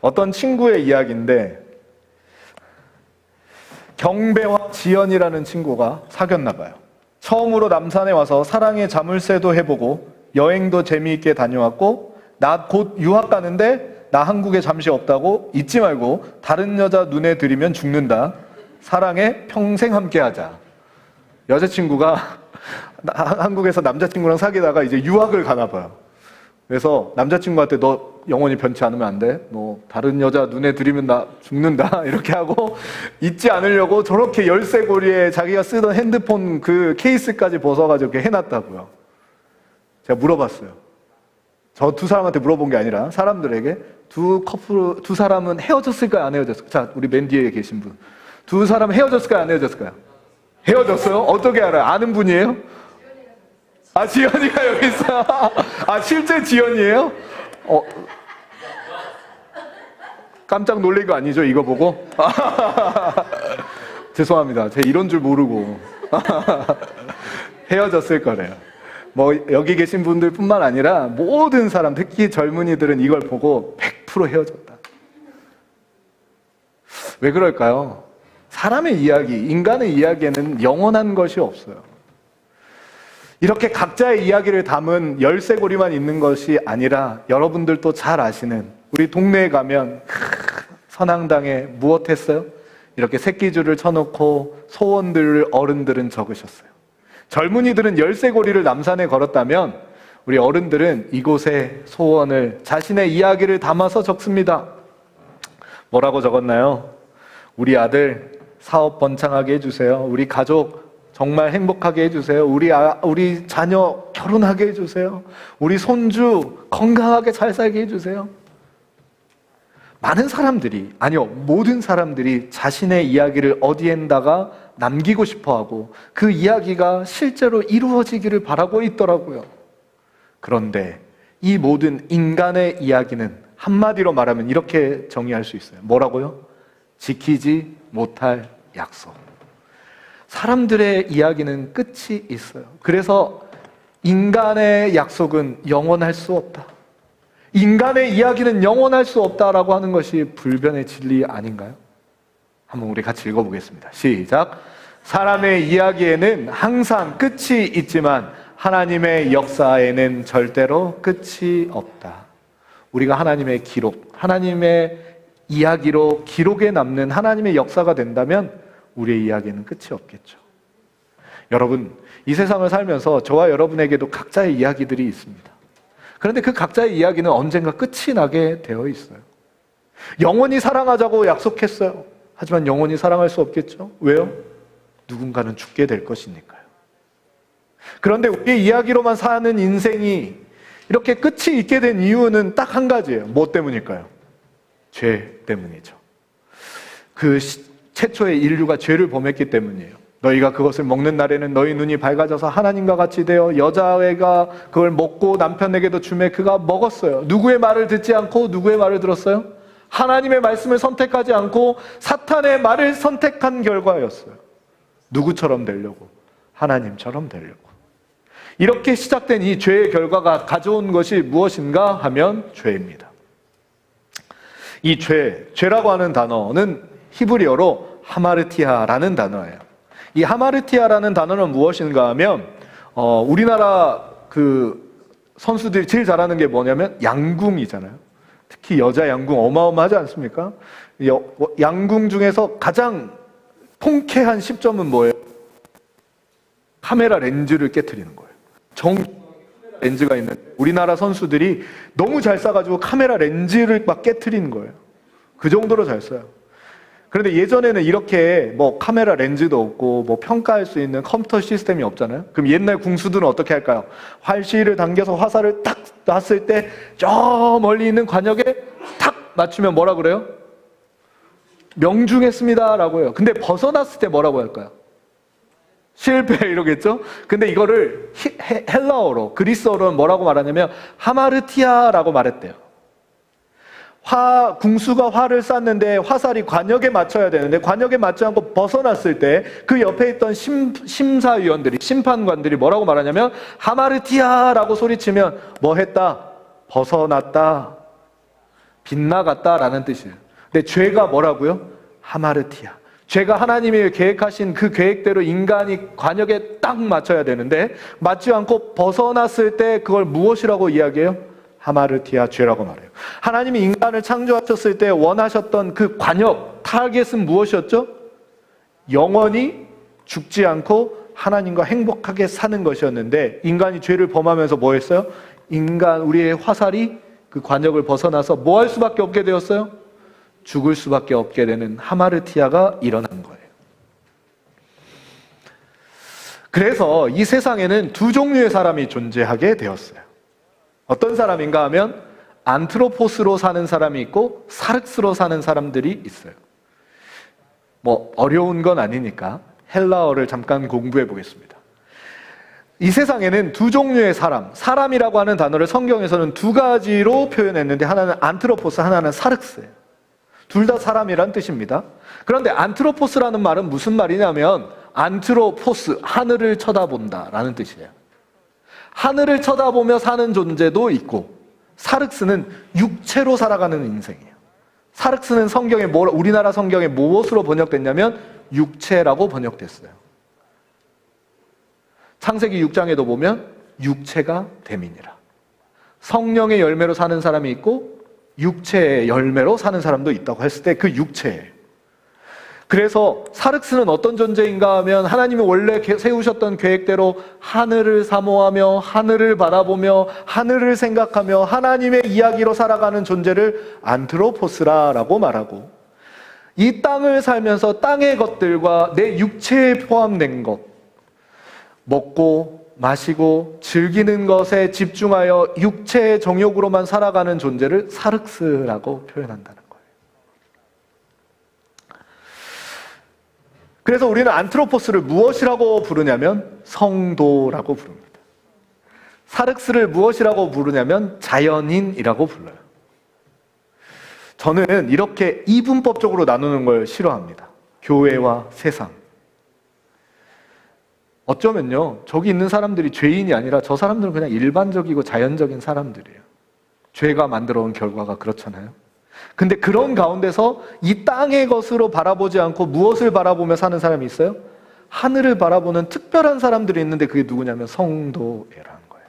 어떤 친구의 이야기인데, 경배와 지연이라는 친구가 사귀었나 봐요. 처음으로 남산에 와서 사랑의 자물쇠도 해보고 여행도 재미있게 다녀왔고, 나 곧 유학 가는데 나 한국에 잠시 없다고 잊지 말고 다른 여자 눈에 들이면 죽는다. 사랑해 평생 함께하자. 여자친구가 한국에서 남자친구랑 사귀다가 이제 유학을 가나 봐요. 그래서 남자친구한테 너 영원히 변치 않으면 안 돼. 너 다른 여자 눈에 들이면 나 죽는다. 이렇게 하고 잊지 않으려고 저렇게 열쇠고리에 자기가 쓰던 핸드폰 그 케이스까지 벗어가지고 이렇게 해놨다고요. 제가 물어봤어요. 저 두 사람한테 물어본 게 아니라 사람들에게 두 사람은 헤어졌을까요? 안 헤어졌을까요? 자, 우리 맨 뒤에 계신 분. 두 사람 헤어졌을까요? 안 헤어졌을까요? 헤어졌어요? 어떻게 알아요? 아는 분이에요? 아, 지연이가 여기 있어요? 아, 실제 지연이에요? 깜짝 놀란 거 아니죠? 이거 보고? 죄송합니다. 제가 이런 줄 모르고. 헤어졌을 거래요. 뭐, 여기 계신 분들 뿐만 아니라 모든 사람, 특히 젊은이들은 이걸 보고 100% 헤어졌다. 왜 그럴까요? 사람의 이야기, 인간의 이야기에는 영원한 것이 없어요. 이렇게 각자의 이야기를 담은 열쇠고리만 있는 것이 아니라 여러분들도 잘 아시는, 우리 동네에 가면 선앙당에 무엇 했어요? 이렇게 새끼줄을 쳐놓고 소원들을 어른들은 적으셨어요. 젊은이들은 열쇠고리를 남산에 걸었다면 우리 어른들은 이곳에 소원을, 자신의 이야기를 담아서 적습니다. 뭐라고 적었나요? 우리 아들 사업 번창하게 해주세요. 우리 가족 정말 행복하게 해주세요. 우리 자녀 결혼하게 해주세요. 우리 손주 건강하게 잘 살게 해주세요. 많은 사람들이, 아니요, 모든 사람들이 자신의 이야기를 어디엔다가 남기고 싶어하고 그 이야기가 실제로 이루어지기를 바라고 있더라고요. 그런데 이 모든 인간의 이야기는 한마디로 말하면 이렇게 정의할 수 있어요. 뭐라고요? 지키지 못할 약속. 사람들의 이야기는 끝이 있어요. 그래서 인간의 약속은 영원할 수 없다. 인간의 이야기는 영원할 수 없다라고 하는 것이 불변의 진리 아닌가요? 한번 우리 같이 읽어보겠습니다. 시작. 사람의 이야기에는 항상 끝이 있지만 하나님의 역사에는 절대로 끝이 없다. 우리가 하나님의 기록, 하나님의 이야기로 기록에 남는 하나님의 역사가 된다면 우리의 이야기는 끝이 없겠죠. 여러분, 이 세상을 살면서 저와 여러분에게도 각자의 이야기들이 있습니다. 그런데 그 각자의 이야기는 언젠가 끝이 나게 되어 있어요. 영원히 사랑하자고 약속했어요. 하지만 영원히 사랑할 수 없겠죠. 왜요? 누군가는 죽게 될 것이니까요. 그런데 우리의 이야기로만 사는 인생이 이렇게 끝이 있게 된 이유는 딱 한 가지예요. 뭐 때문일까요? 죄 때문이죠. 최초의 인류가 죄를 범했기 때문이에요. 너희가 그것을 먹는 날에는 너희 눈이 밝아져서 하나님과 같이 되어 여자애가 그걸 먹고 남편에게도 주매 그가 먹었어요. 누구의 말을 듣지 않고 누구의 말을 들었어요? 하나님의 말씀을 선택하지 않고 사탄의 말을 선택한 결과였어요. 누구처럼 되려고? 하나님처럼 되려고. 이렇게 시작된 이 죄의 결과가 가져온 것이 무엇인가 하면 죄입니다. 이 죄라고 하는 단어는 히브리어로 하마르티아라는 단어예요. 이 하마르티아라는 단어는 무엇인가 하면 우리나라 그 선수들이 제일 잘하는 게 뭐냐면 양궁이잖아요. 특히 여자 양궁 어마어마하지 않습니까? 양궁 중에서 가장 통쾌한 10점은 뭐예요? 카메라 렌즈를 깨트리는 거예요. 렌즈가 있는 우리나라 선수들이 너무 잘 쏴가지고 카메라 렌즈를 막 깨트리는 거예요. 그 정도로 잘 쏴요. 그런데 예전에는 이렇게 뭐 카메라 렌즈도 없고 뭐 평가할 수 있는 컴퓨터 시스템이 없잖아요. 그럼 옛날 궁수들은 어떻게 할까요? 활시를 당겨서 화살을 딱 놨을 때 저 멀리 있는 관역에 탁 맞추면 뭐라 그래요? 명중했습니다 라고 해요. 근데 벗어났을 때 뭐라고 할까요? 실패 이러겠죠? 근데 이거를 헬라어로, 그리스어로는 뭐라고 말하냐면 하마르티아라고 말했대요. 궁수가 활을 쐈는데 화살이 관역에 맞춰야 되는데 관역에 맞지 않고 벗어났을 때 그 옆에 있던 심사위원들이, 심판관들이 뭐라고 말하냐면 하마르티아라고 소리치면 뭐 했다? 벗어났다, 빗나갔다라는 뜻이에요. 근데 죄가 뭐라고요? 하마르티아. 죄가 하나님이 계획하신 그 계획대로 인간이 관역에 딱 맞춰야 되는데 맞지 않고 벗어났을 때 그걸 무엇이라고 이야기해요? 하마르티아, 죄라고 말해요. 하나님이 인간을 창조하셨을 때 원하셨던 그 관역, 타겟은 무엇이었죠? 영원히 죽지 않고 하나님과 행복하게 사는 것이었는데 인간이 죄를 범하면서 뭐 했어요? 우리의 화살이 그 관역을 벗어나서 뭐 할 수밖에 없게 되었어요? 죽을 수밖에 없게 되는 하마르티아가 일어난 거예요. 그래서 이 세상에는 두 종류의 사람이 존재하게 되었어요. 어떤 사람인가 하면 안트로포스로 사는 사람이 있고 사륵스로 사는 사람들이 있어요. 뭐 어려운 건 아니니까 헬라어를 잠깐 공부해 보겠습니다. 이 세상에는 두 종류의 사람이라고 하는 단어를 성경에서는 두 가지로 표현했는데 하나는 안트로포스, 하나는 사륵스예요. 둘 다 사람이란 뜻입니다. 그런데 안트로포스라는 말은 무슨 말이냐면 안트로포스, 하늘을 쳐다본다 라는 뜻이에요. 하늘을 쳐다보며 사는 존재도 있고 사륵스는 육체로 살아가는 인생이에요. 사륵스는 우리나라 성경에 무엇으로 번역됐냐면 육체라고 번역됐어요. 창세기 6장에도 보면 육체가 됨이니라. 성령의 열매로 사는 사람이 있고 육체의 열매로 사는 사람도 있다고 했을 때 그 육체예요. 그래서 사륵스는 어떤 존재인가 하면 하나님이 원래 세우셨던 계획대로 하늘을 사모하며 하늘을 바라보며 하늘을 생각하며 하나님의 이야기로 살아가는 존재를 안트로포스라고 말하고, 이 땅을 살면서 땅의 것들과 내 육체에 포함된 것, 먹고 마시고 즐기는 것에 집중하여 육체의 정욕으로만 살아가는 존재를 사륵스라고 표현한다는 거예요. 그래서 우리는 안트로포스를 무엇이라고 부르냐면 성도라고 부릅니다. 사륵스를 무엇이라고 부르냐면 자연인이라고 불러요. 저는 이렇게 이분법적으로 나누는 걸 싫어합니다. 교회와 세상. 어쩌면요, 저기 있는 사람들이 죄인이 아니라 저 사람들은 그냥 일반적이고 자연적인 사람들이에요. 죄가 만들어 온 결과가 그렇잖아요. 근데 그런 가운데서 이 땅의 것으로 바라보지 않고 무엇을 바라보며 사는 사람이 있어요? 하늘을 바라보는 특별한 사람들이 있는데 그게 누구냐면 성도라는 거예요.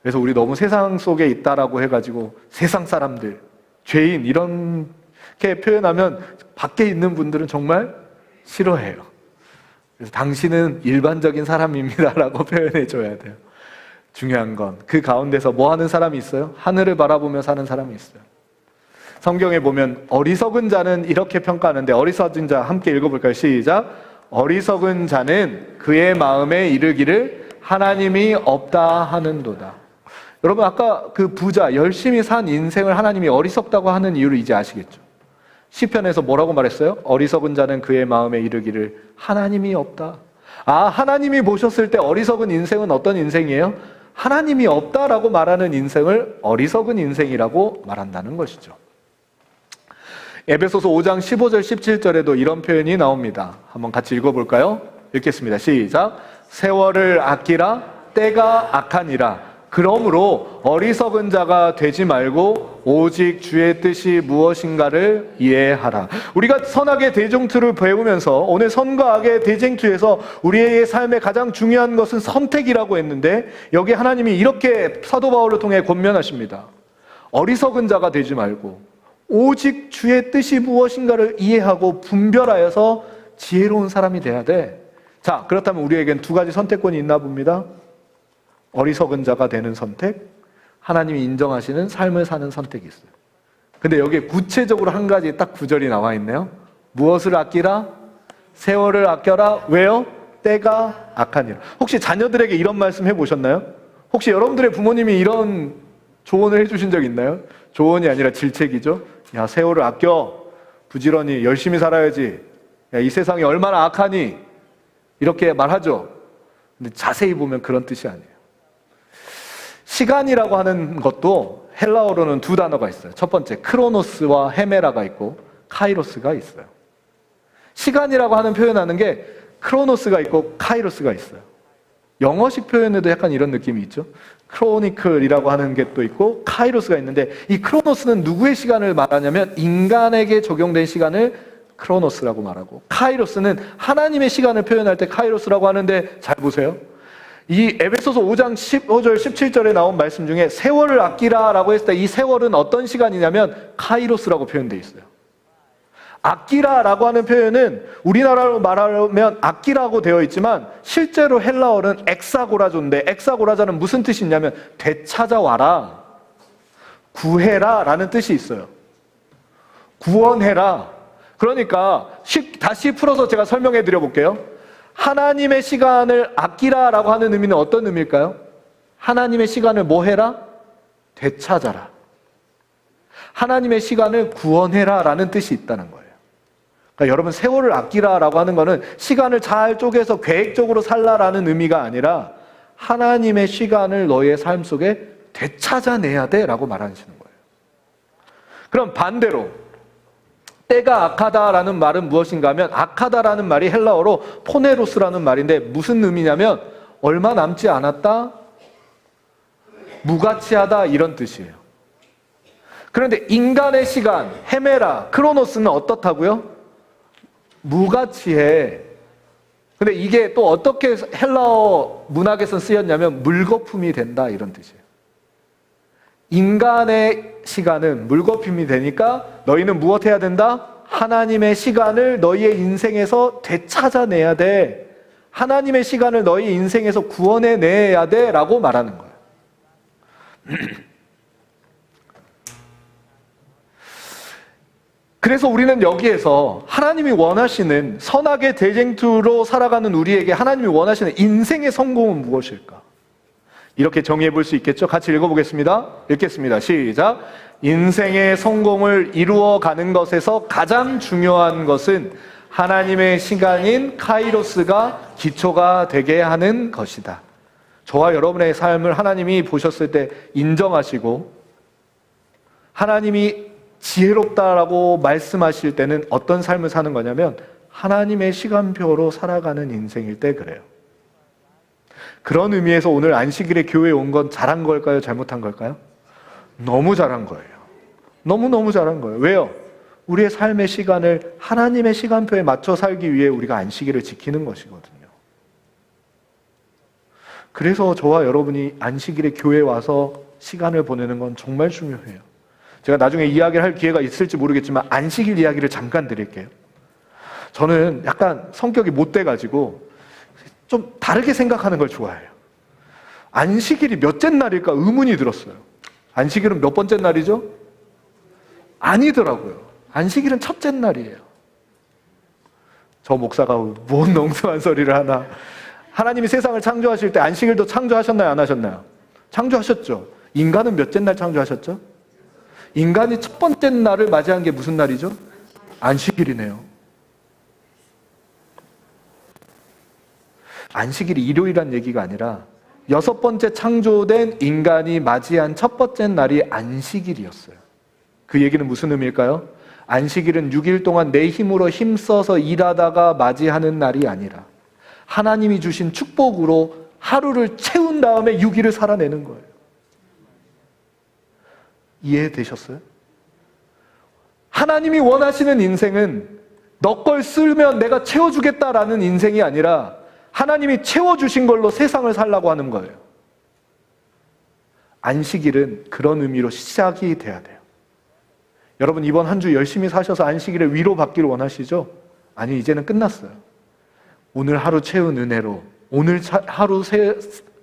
그래서 우리 너무 세상 속에 있다라고 해가지고 세상 사람들, 죄인 이렇게 표현하면 밖에 있는 분들은 정말 싫어해요. 그래서 당신은 일반적인 사람입니다라고 표현해 줘야 돼요. 중요한 건 그 가운데서 뭐 하는 사람이 있어요? 하늘을 바라보며 사는 사람이 있어요. 성경에 보면 어리석은 자는 이렇게 평가하는데, 어리석은 자 함께 읽어볼까요? 시작. 어리석은 자는 그의 마음에 이르기를 하나님이 없다 하는도다. 여러분, 아까 그 부자 열심히 산 인생을 하나님이 어리석다고 하는 이유를 이제 아시겠죠? 시편에서 뭐라고 말했어요? 어리석은 자는 그의 마음에 이르기를 하나님이 없다. 하나님이 보셨을 때 어리석은 인생은 어떤 인생이에요? 하나님이 없다라고 말하는 인생을 어리석은 인생이라고 말한다는 것이죠. 에베소서 5장 15절 17절에도 이런 표현이 나옵니다. 한번 같이 읽어볼까요? 읽겠습니다. 시작. 세월을 아끼라, 때가 악하니라. 그러므로 어리석은 자가 되지 말고 오직 주의 뜻이 무엇인가를 이해하라. 우리가 선악의 대쟁투를 배우면서 오늘 선과 악의 대쟁투에서 우리의 삶의 가장 중요한 것은 선택이라고 했는데, 여기 하나님이 이렇게 사도 바울을 통해 권면하십니다. 어리석은 자가 되지 말고 오직 주의 뜻이 무엇인가를 이해하고 분별하여서 지혜로운 사람이 돼야 돼. 자, 그렇다면 우리에겐 두 가지 선택권이 있나 봅니다. 어리석은 자가 되는 선택, 하나님이 인정하시는 삶을 사는 선택이 있어요. 근데 여기에 구체적으로 한 가지 딱 구절이 나와 있네요. 무엇을 아끼라? 세월을 아껴라. 왜요? 때가 악하니라. 혹시 자녀들에게 이런 말씀 해보셨나요? 혹시 여러분들의 부모님이 이런 조언을 해주신 적 있나요? 조언이 아니라 질책이죠. 야, 세월을 아껴. 부지런히 열심히 살아야지. 야, 이 세상이 얼마나 악하니? 이렇게 말하죠. 근데 자세히 보면 그런 뜻이 아니에요. 시간이라고 하는 것도 헬라어로는 두 단어가 있어요. 첫 번째, 크로노스와 헤메라가 있고 카이로스가 있어요. 시간이라고 하는 표현하는 게 크로노스가 있고 카이로스가 있어요. 영어식 표현에도 약간 이런 느낌이 있죠. 크로니클이라고 하는 게 또 있고 카이로스가 있는데, 이 크로노스는 누구의 시간을 말하냐면 인간에게 적용된 시간을 크로노스라고 말하고, 카이로스는 하나님의 시간을 표현할 때 카이로스라고 하는데, 잘 보세요. 이 에베소서 5장 15절 17절에 나온 말씀 중에 세월을 아끼라라고 했을 때 이 세월은 어떤 시간이냐면 카이로스라고 표현되어 있어요. 아끼라라고 하는 표현은 우리나라로 말하면 아끼라고 되어 있지만 실제로 헬라어는 엑사고라조인데, 엑사고라자는 무슨 뜻이 있냐면 되찾아와라, 구해라 라는 뜻이 있어요. 구원해라. 그러니까 다시 풀어서 제가 설명해 드려 볼게요. 하나님의 시간을 아끼라라고 하는 의미는 어떤 의미일까요? 하나님의 시간을 뭐 해라? 되찾아라. 하나님의 시간을 구원해라 라는 뜻이 있다는 거예요. 그러니까 여러분, 세월을 아끼라라고 하는 거는 시간을 잘 쪼개서 계획적으로 살라라는 의미가 아니라 하나님의 시간을 너의 삶 속에 되찾아내야 돼 라고 말하시는 거예요. 그럼 반대로 때가 악하다라는 말은 무엇인가 하면, 악하다라는 말이 헬라어로 포네로스라는 말인데 무슨 의미냐면 얼마 남지 않았다, 무가치하다 이런 뜻이에요. 그런데 인간의 시간, 헤메라, 크로노스는 어떻다고요? 무가치해. 근데 이게 또 어떻게 헬라어 문학에서 쓰였냐면 물거품이 된다 이런 뜻이에요. 인간의 시간은 물거품이 되니까 너희는 무엇해야 된다? 하나님의 시간을 너희의 인생에서 되찾아내야 돼. 하나님의 시간을 너희 인생에서 구원해내야 돼 라고 말하는 거예요. 그래서 우리는 여기에서 하나님이 원하시는 선악의 대쟁투로 살아가는 우리에게 하나님이 원하시는 인생의 성공은 무엇일까? 이렇게 정의해 볼 수 있겠죠? 같이 읽어보겠습니다. 읽겠습니다. 시작. 인생의 성공을 이루어가는 것에서 가장 중요한 것은 하나님의 시간인 카이로스가 기초가 되게 하는 것이다. 저와 여러분의 삶을 하나님이 보셨을 때 인정하시고 하나님이 지혜롭다라고 말씀하실 때는 어떤 삶을 사는 거냐면 하나님의 시간표로 살아가는 인생일 때 그래요. 그런 의미에서 오늘 안식일에 교회에 온 건 잘한 걸까요? 잘못한 걸까요? 너무 잘한 거예요. 너무너무 잘한 거예요. 왜요? 우리의 삶의 시간을 하나님의 시간표에 맞춰 살기 위해 우리가 안식일을 지키는 것이거든요. 그래서 저와 여러분이 안식일에 교회에 와서 시간을 보내는 건 정말 중요해요. 제가 나중에 이야기를 할 기회가 있을지 모르겠지만 안식일 이야기를 잠깐 드릴게요. 저는 약간 성격이 못돼가지고 좀 다르게 생각하는 걸 좋아해요. 안식일이 몇째 날일까 의문이 들었어요. 안식일은 몇 번째 날이죠? 아니더라고요. 안식일은 첫째 날이에요. 저 목사가 뭔 엉뚱한 소리를 하나. 하나님이 세상을 창조하실 때 안식일도 창조하셨나요? 안 하셨나요? 창조하셨죠. 인간은 몇째 날 창조하셨죠? 인간이 첫 번째 날을 맞이한 게 무슨 날이죠? 안식일이네요. 안식일이 일요일이란 얘기가 아니라 6번째 창조된 인간이 맞이한 첫 번째 날이 안식일이었어요. 그 얘기는 무슨 의미일까요? 안식일은 6일 동안 내 힘으로 힘써서 일하다가 맞이하는 날이 아니라 하나님이 주신 축복으로 하루를 채운 다음에 6일을 살아내는 거예요. 이해되셨어요? 하나님이 원하시는 인생은 너 걸 쓰면 내가 채워주겠다라는 인생이 아니라 하나님이 채워주신 걸로 세상을 살라고 하는 거예요. 안식일은 그런 의미로 시작이 돼야 돼요. 여러분, 이번 한 주 열심히 사셔서 안식일에 위로받기를 원하시죠? 아니, 이제는 끝났어요. 오늘 하루 채운 은혜로, 오늘 하루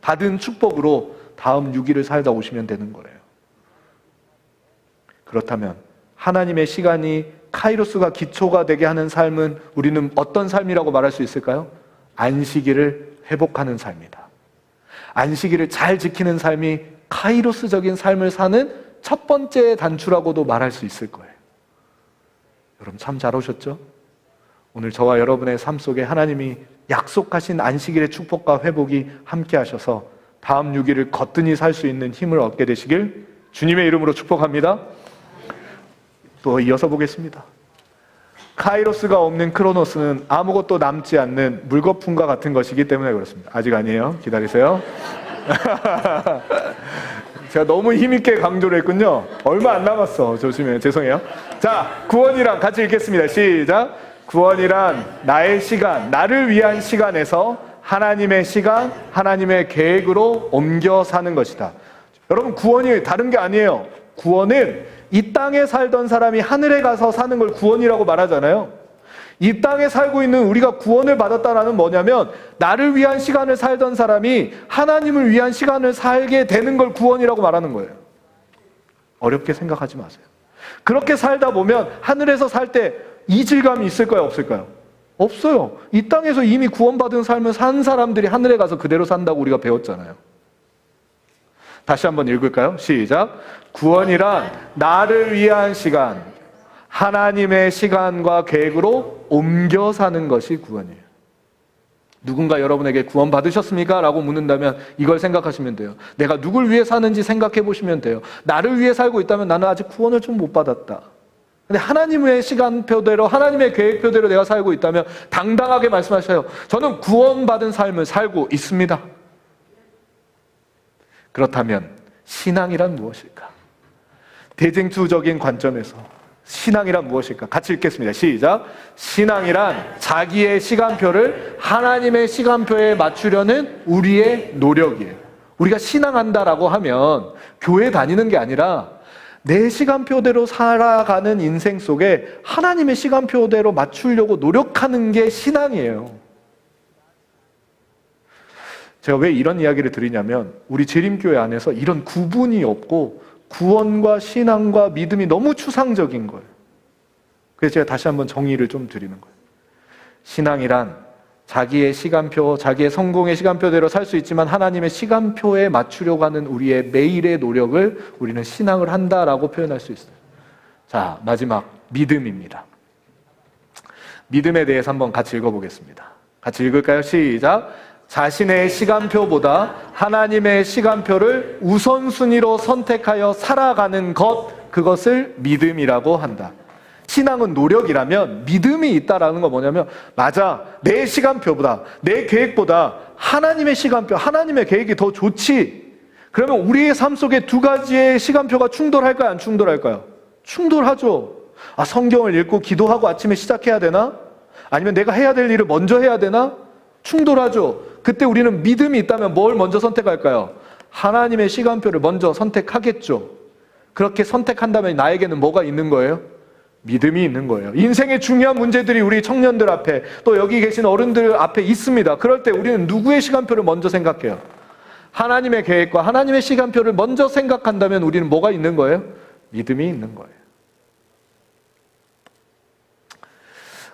받은 축복으로 다음 6일을 살다 오시면 되는 거예요. 그렇다면 하나님의 시간이 카이로스가 기초가 되게 하는 삶은 우리는 어떤 삶이라고 말할 수 있을까요? 안식일을 회복하는 삶이다. 안식일을 잘 지키는 삶이 카이로스적인 삶을 사는 첫 번째 단추라고도 말할 수 있을 거예요. 여러분 참 잘 오셨죠? 오늘 저와 여러분의 삶 속에 하나님이 약속하신 안식일의 축복과 회복이 함께 하셔서 다음 6일을 거뜬히 살 수 있는 힘을 얻게 되시길 주님의 이름으로 축복합니다. 또 이어서 보겠습니다. 카이로스가 없는 크로노스는 아무것도 남지 않는 물거품과 같은 것이기 때문에 그렇습니다. 아직 아니에요. 기다리세요. 제가 너무 힘있게 강조를 했군요. 얼마 안 남았어. 조심해. 죄송해요. 자, 구원이란 같이 읽겠습니다. 시작. 구원이란 나의 시간, 나를 위한 시간에서 하나님의 시간, 하나님의 계획으로 옮겨 사는 것이다. 여러분, 구원이 다른 게 아니에요. 구원은 이 땅에 살던 사람이 하늘에 가서 사는 걸 구원이라고 말하잖아요. 이 땅에 살고 있는 우리가 구원을 받았다라는 뭐냐면, 나를 위한 시간을 살던 사람이 하나님을 위한 시간을 살게 되는 걸 구원이라고 말하는 거예요. 어렵게 생각하지 마세요. 그렇게 살다 보면 하늘에서 살 때 이질감이 있을까요? 없을까요? 없어요. 이 땅에서 이미 구원받은 삶을 산 사람들이 하늘에 가서 그대로 산다고 우리가 배웠잖아요. 다시 한번 읽을까요? 시작. 구원이란 나를 위한 시간, 하나님의 시간과 계획으로 옮겨 사는 것이 구원이에요. 누군가 여러분에게 구원 받으셨습니까? 라고 묻는다면 이걸 생각하시면 돼요. 내가 누굴 위해 사는지 생각해 보시면 돼요. 나를 위해 살고 있다면 나는 아직 구원을 좀 못 받았다. 근데 하나님의 시간표대로, 하나님의 계획표대로 내가 살고 있다면 당당하게 말씀하셔요. 저는 구원받은 삶을 살고 있습니다. 그렇다면 신앙이란 무엇일까? 대쟁투적인 관점에서 신앙이란 무엇일까? 같이 읽겠습니다. 시작. 신앙이란 자기의 시간표를 하나님의 시간표에 맞추려는 우리의 노력이에요. 우리가 신앙한다라고 하면 교회 다니는 게 아니라 내 시간표대로 살아가는 인생 속에 하나님의 시간표대로 맞추려고 노력하는 게 신앙이에요. 제가 왜 이런 이야기를 드리냐면, 우리 재림교회 안에서 이런 구분이 없고 구원과 신앙과 믿음이 너무 추상적인 거예요. 그래서 제가 다시 한번 정의를 좀 드리는 거예요. 신앙이란 자기의 시간표, 자기의 성공의 시간표대로 살 수 있지만 하나님의 시간표에 맞추려고 하는 우리의 매일의 노력을 우리는 신앙을 한다라고 표현할 수 있어요. 자, 마지막 믿음입니다. 믿음에 대해서 한번 같이 읽어보겠습니다. 같이 읽을까요? 시작. 자신의 시간표보다 하나님의 시간표를 우선순위로 선택하여 살아가는 것, 그것을 믿음이라고 한다. 신앙은 노력이라면 믿음이 있다라는 건 뭐냐면, 맞아, 내 시간표보다, 내 계획보다 하나님의 시간표, 하나님의 계획이 더 좋지. 그러면 우리의 삶 속에 두 가지의 시간표가 충돌할까요? 안 충돌할까요? 충돌하죠. 아, 성경을 읽고 기도하고 아침에 시작해야 되나? 아니면 내가 해야 될 일을 먼저 해야 되나? 충돌하죠. 그때 우리는 믿음이 있다면 뭘 먼저 선택할까요? 하나님의 시간표를 먼저 선택하겠죠. 그렇게 선택한다면 나에게는 뭐가 있는 거예요? 믿음이 있는 거예요. 인생의 중요한 문제들이 우리 청년들 앞에, 또 여기 계신 어른들 앞에 있습니다. 그럴 때 우리는 누구의 시간표를 먼저 생각해요? 하나님의 계획과 하나님의 시간표를 먼저 생각한다면 우리는 뭐가 있는 거예요? 믿음이 있는 거예요.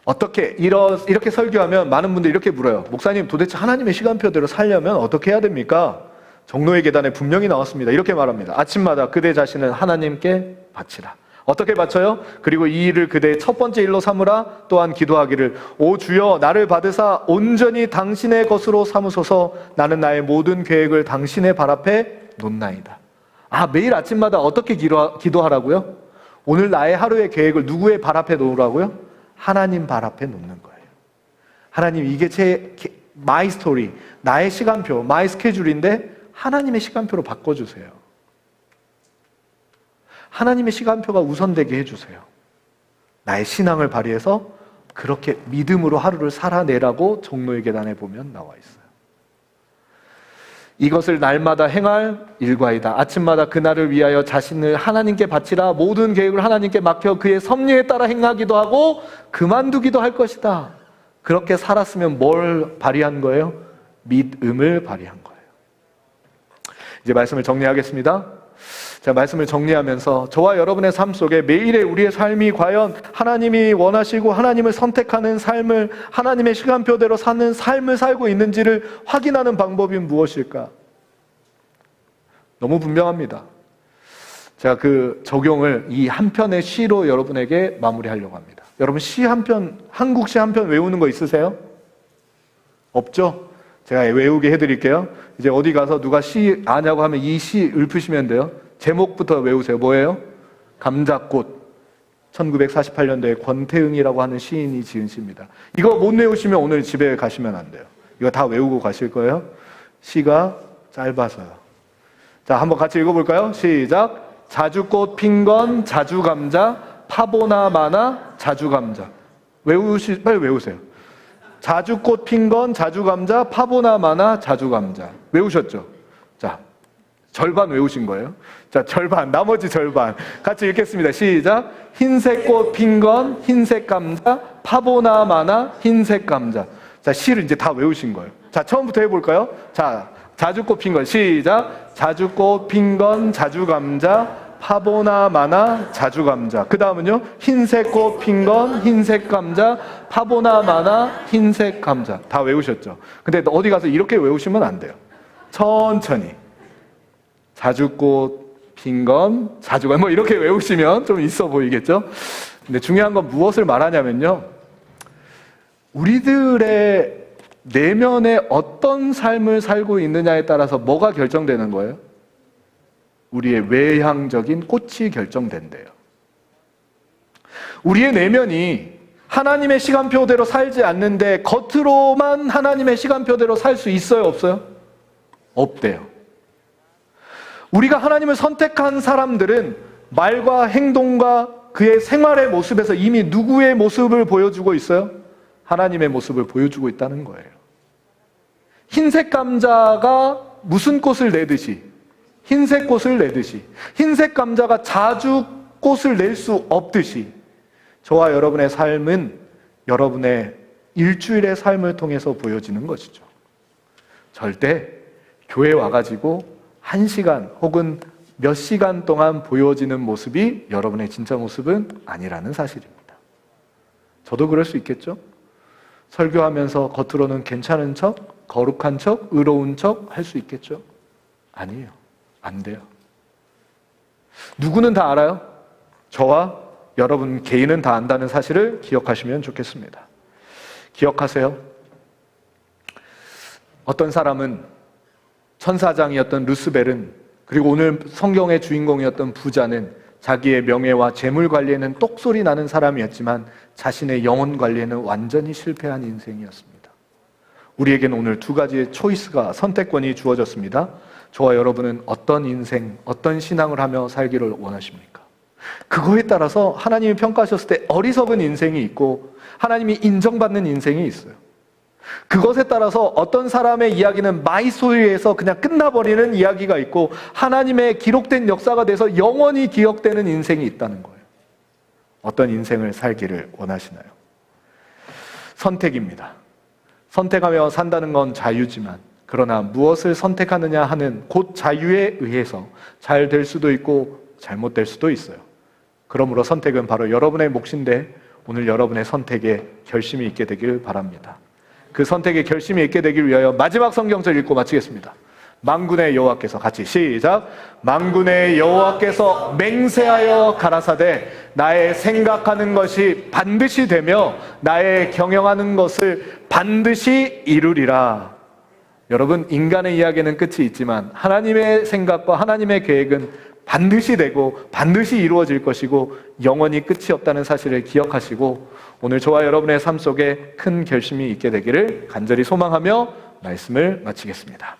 어떻게 이렇게 설교하면 많은 분들이 이렇게 물어요. 목사님, 도대체 하나님의 시간표대로 살려면 어떻게 해야 됩니까? 정노의 계단에 분명히 나왔습니다. 이렇게 말합니다. 아침마다 그대 자신을 하나님께 바치라. 어떻게 바쳐요? 그리고 이 일을 그대의 첫 번째 일로 삼으라. 또한 기도하기를, 오 주여, 나를 받으사 온전히 당신의 것으로 삼으소서. 나는 나의 모든 계획을 당신의 발 앞에 놓나이다. 아, 매일 아침마다 어떻게 기도하라고요? 오늘 나의 하루의 계획을 누구의 발 앞에 놓으라고요? 하나님 발 앞에 놓는 거예요. 하나님, 이게 마이 스토리, 나의 시간표, 마이 스케줄인데 하나님의 시간표로 바꿔주세요. 하나님의 시간표가 우선되게 해주세요. 나의 신앙을 발휘해서 그렇게 믿음으로 하루를 살아내라고 정노의 계단에 보면 나와 있어요. 이것을 날마다 행할 일과이다. 아침마다 그날을 위하여 자신을 하나님께 바치라. 모든 계획을 하나님께 맡겨 그의 섭리에 따라 행하기도 하고 그만두기도 할 것이다. 그렇게 살았으면 뭘 발휘한 거예요? 믿음을 발휘한 거예요. 이제 말씀을 정리하겠습니다. 자, 말씀을 정리하면서 저와 여러분의 삶 속에 매일의 우리의 삶이 과연 하나님이 원하시고 하나님을 선택하는 삶을, 하나님의 시간표대로 사는 삶을 살고 있는지를 확인하는 방법이 무엇일까? 너무 분명합니다. 제가 그 적용을 이 한 편의 시로 여러분에게 마무리하려고 합니다. 여러분, 시 한 편, 한국 시 한 편 외우는 거 있으세요? 없죠? 제가 외우게 해드릴게요. 이제 어디 가서 누가 시 아냐고 하면 이 시 읊으시면 돼요. 제목부터 외우세요. 뭐예요? 감자꽃. 1948년도에 권태응이라고 하는 시인이 지은 시입니다. 이거 못 외우시면 오늘 집에 가시면 안 돼요. 이거 다 외우고 가실 거예요. 시가 짧아서요. 자, 한번 같이 읽어볼까요? 시작. 자주꽃 핀 건 자주감자, 파보나 마나 자주감자. 빨리 외우세요. 자주꽃 핀 건 자주감자, 파보나 마나 자주감자. 외우셨죠? 자, 절반 외우신 거예요. 자, 절반, 나머지 절반 같이 읽겠습니다. 시작. 흰색 꽃 핀 건 흰색 감자, 파보나 마나 흰색 감자. 자, 시를 이제 다 외우신 거예요. 자, 처음부터 해볼까요? 자, 자주꽃 핀 건 시작. 자주꽃 핀 건 자주감자, 파보나 마나 자주감자. 그 다음은요, 흰색 꽃 핀 건 흰색 감자, 파보나 마나 흰색 감자. 다 외우셨죠? 근데 어디 가서 이렇게 외우시면 안 돼요. 천천히. 자주꽃 핀 건 자주감, 뭐 이렇게 외우시면 좀 있어 보이겠죠? 근데 중요한 건 무엇을 말하냐면요, 우리들의 내면에 어떤 삶을 살고 있느냐에 따라서 뭐가 결정되는 거예요? 우리의 외향적인 꽃이 결정된대요. 우리의 내면이 하나님의 시간표대로 살지 않는데 겉으로만 하나님의 시간표대로 살 수 있어요, 없어요? 없대요. 우리가 하나님을 선택한 사람들은 말과 행동과 그의 생활의 모습에서 이미 누구의 모습을 보여주고 있어요? 하나님의 모습을 보여주고 있다는 거예요. 흰색 감자가 무슨 꽃을 내듯이, 흰색 꽃을 내듯이, 흰색 감자가 자주 꽃을 낼 수 없듯이, 저와 여러분의 삶은 여러분의 일주일의 삶을 통해서 보여지는 것이죠. 절대 교회 와가지고 1시간 혹은 몇 시간 동안 보여지는 모습이 여러분의 진짜 모습은 아니라는 사실입니다. 저도 그럴 수 있겠죠? 설교하면서 겉으로는 괜찮은 척, 거룩한 척, 의로운 척 할 수 있겠죠? 아니에요. 안 돼요. 누구는 다 알아요? 저와 여러분 개인은 다 안다는 사실을 기억하시면 좋겠습니다. 기억하세요. 어떤 사람은 천사장이었던 루스벨은, 그리고 오늘 성경의 주인공이었던 부자는 자기의 명예와 재물 관리에는 똑소리 나는 사람이었지만 자신의 영혼 관리에는 완전히 실패한 인생이었습니다. 우리에게는 오늘 두 가지의 초이스가, 선택권이 주어졌습니다. 저와 여러분은 어떤 인생, 어떤 신앙을 하며 살기를 원하십니까? 그거에 따라서 하나님이 평가하셨을 때 어리석은 인생이 있고 하나님이 인정받는 인생이 있어요. 그것에 따라서 어떤 사람의 이야기는 마이소리에서 그냥 끝나버리는 이야기가 있고 하나님의 기록된 역사가 돼서 영원히 기억되는 인생이 있다는 거예요. 어떤 인생을 살기를 원하시나요? 선택입니다. 선택하며 산다는 건 자유지만, 그러나 무엇을 선택하느냐 하는 곧 자유에 의해서 잘 될 수도 있고 잘못될 수도 있어요. 그러므로 선택은 바로 여러분의 몫인데 오늘 여러분의 선택에 결심이 있게 되길 바랍니다. 그 선택에 결심이 있게 되길 위하여 마지막 성경절 읽고 마치겠습니다. 만군의 여호와께서, 같이 시작. 만군의 여호와께서 맹세하여 가라사대 나의 생각하는 것이 반드시 되며 나의 경영하는 것을 반드시 이루리라. 여러분, 인간의 이야기는 끝이 있지만 하나님의 생각과 하나님의 계획은 반드시 되고 반드시 이루어질 것이고 영원히 끝이 없다는 사실을 기억하시고 오늘 저와 여러분의 삶 속에 큰 결심이 있게 되기를 간절히 소망하며 말씀을 마치겠습니다.